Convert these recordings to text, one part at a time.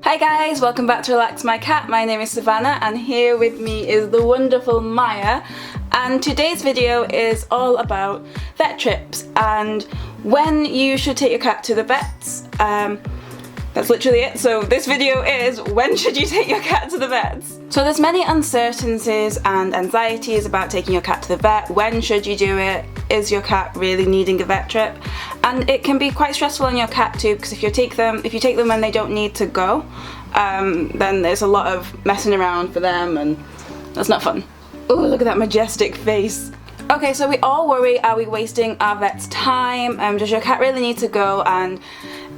Hi guys, welcome back to Relax My Cat. My name is Savannah and here with me is the wonderful Maya, and today's video is all about vet trips and when you should take your cat to the vets. That's literally it. So this video is when should you take your cat to the vets? So there's many uncertainties and anxieties about taking your cat to the vet. When should you do it? Is your cat really needing a vet trip? And it can be quite stressful on your cat too, because if you take them when they don't need to go, then there's a lot of messing around for them and that's not fun. Oh, look at that majestic face. Okay, so we all worry, are we wasting our vet's time? Does your cat really need to go? And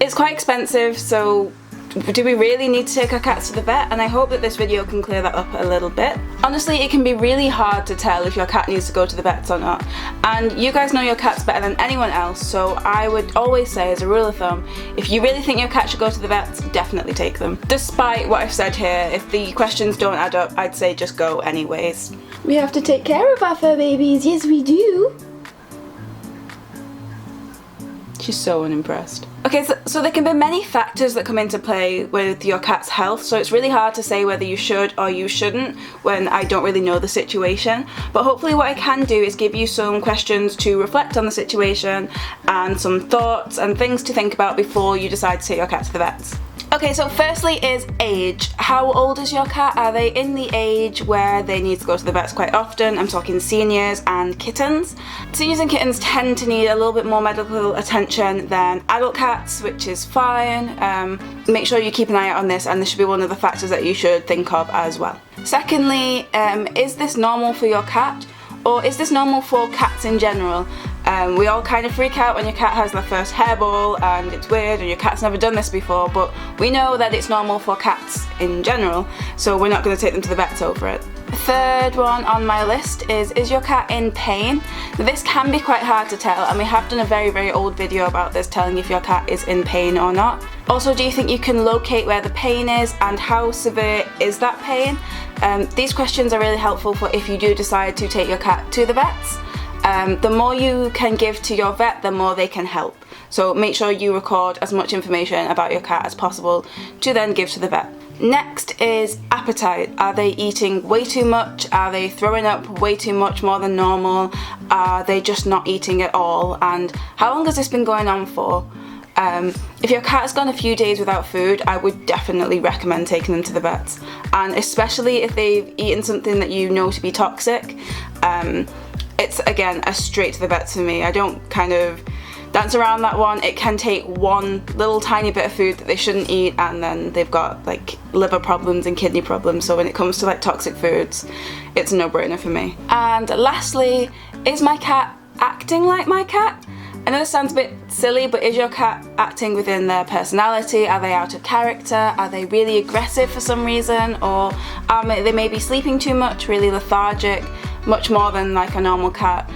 it's quite expensive, so do we really need to take our cats to the vet? And I hope that this video can clear that up a little bit. Honestly, it can be really hard to tell if your cat needs to go to the vets or not. And you guys know your cats better than anyone else, so I would always say, as a rule of thumb, if you really think your cat should go to the vets, definitely take them. Despite what I've said here, if the questions don't add up, I'd say just go anyways. We have to take care of our fur babies, yes we do. She's so unimpressed. Okay, so there can be many factors that come into play with your cat's health, so it's really hard to say whether you should or you shouldn't when I don't really know the situation. But hopefully what I can do is give you some questions to reflect on the situation and some thoughts and things to think about before you decide to take your cat to the vets. Okay, so firstly is age. How old is your cat? Are they in the age where they need to go to the vets quite often? I'm talking seniors and kittens. Seniors and kittens tend to need a little bit more medical attention than adult cats, which is fine. Make sure you keep an eye out on this, and this should be one of the factors that you should think of as well. Secondly, is this normal for your cat? Or is this normal for cats in general? We all kind of freak out when your cat has their first hairball and it's weird and your cat's never done this before, but we know that it's normal for cats in general, so we're not going to take them to the vets over it. Third one on my list is your cat in pain? This can be quite hard to tell, and we have done a very old video about this, telling if your cat is in pain or not. Also, do you think you can locate where the pain is and how severe is that pain? These questions are really helpful for if you do decide to take your cat to the vets. The more you can give to your vet, the more they can help. So make sure you record as much information about your cat as possible to then give to the vet. Next is appetite. Are they eating way too much? Are they throwing up way too much, more than normal? Are they just not eating at all? And how long has this been going on for? If your cat's gone a few days without food, I would definitely recommend taking them to the vets. And especially if they've eaten something that you know to be toxic, it's again a straight to the vets for me. I don't kind of dance around that one. It can take one little tiny bit of food that they shouldn't eat and then they've got like liver problems and kidney problems. So when it comes to like toxic foods, it's a no-brainer for me. And lastly, is my cat acting like my cat? I know this sounds a bit silly, but is your cat acting within their personality? Are they out of character? Are they really aggressive for some reason? Or they may be sleeping too much, really lethargic, much more than like a normal cat.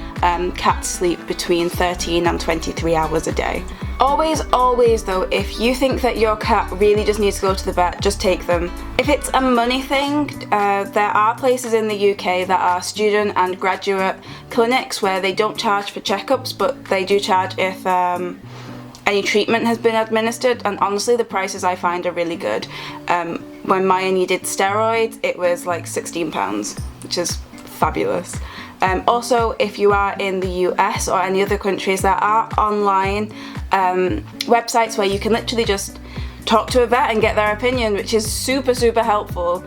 Cats sleep between 13 and 23 hours a day. Always though, if you think that your cat really just needs to go to the vet, just take them. If it's a money thing, there are places in the UK that are student and graduate clinics where they don't charge for checkups, but they do charge if any treatment has been administered, and honestly the prices I find are really good. When Maya needed steroids, it was like £16, which is fabulous. Also, if you are in the US or any other countries, there are online websites where you can literally just talk to a vet and get their opinion, which is super helpful,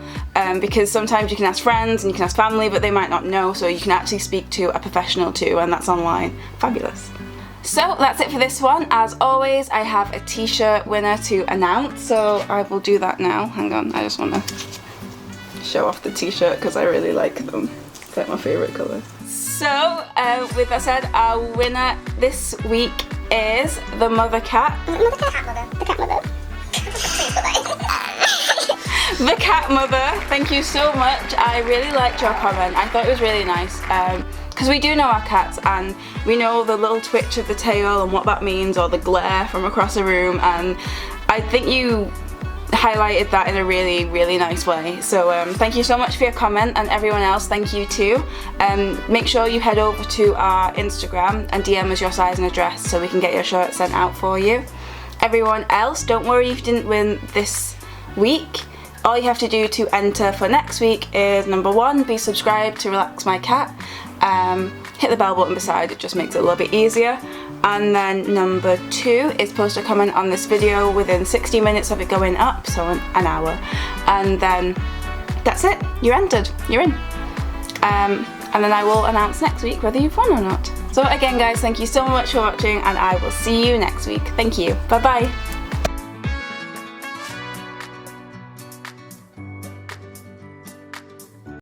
because sometimes you can ask friends and you can ask family, but they might not know, so you can actually speak to a professional too, and that's online. Fabulous. So that's it for this one. As always, I have a t-shirt winner to announce, so I will do that now. Hang on, I just want to show off the t-shirt because I really like them. It's like my favourite colour. So, with that said, our winner this week is the mother cat. The cat mother. The cat mother. Thank you so much. I really liked your comment. I thought it was really nice. Because we do know our cats and we know the little twitch of the tail and what that means, or the glare from across a room, and I think you highlighted that in a really nice way. So thank you so much for your comment, and everyone else, thank you too. Make sure you head over to our Instagram and DM us your size and address so we can get your shirt sent out for you. Everyone else, don't worry if you didn't win this week. All you have to do to enter for next week is number 1, be subscribed to Relax My Cat. Hit the bell button beside, it just makes it a little bit easier. And then number 2 is post a comment on this video within 60 minutes of it going up, so an hour. And then that's it, you're entered, you're in. And then I will announce next week whether you've won or not. So again guys, thank you so much for watching, and I will see you next week. Thank you, bye bye.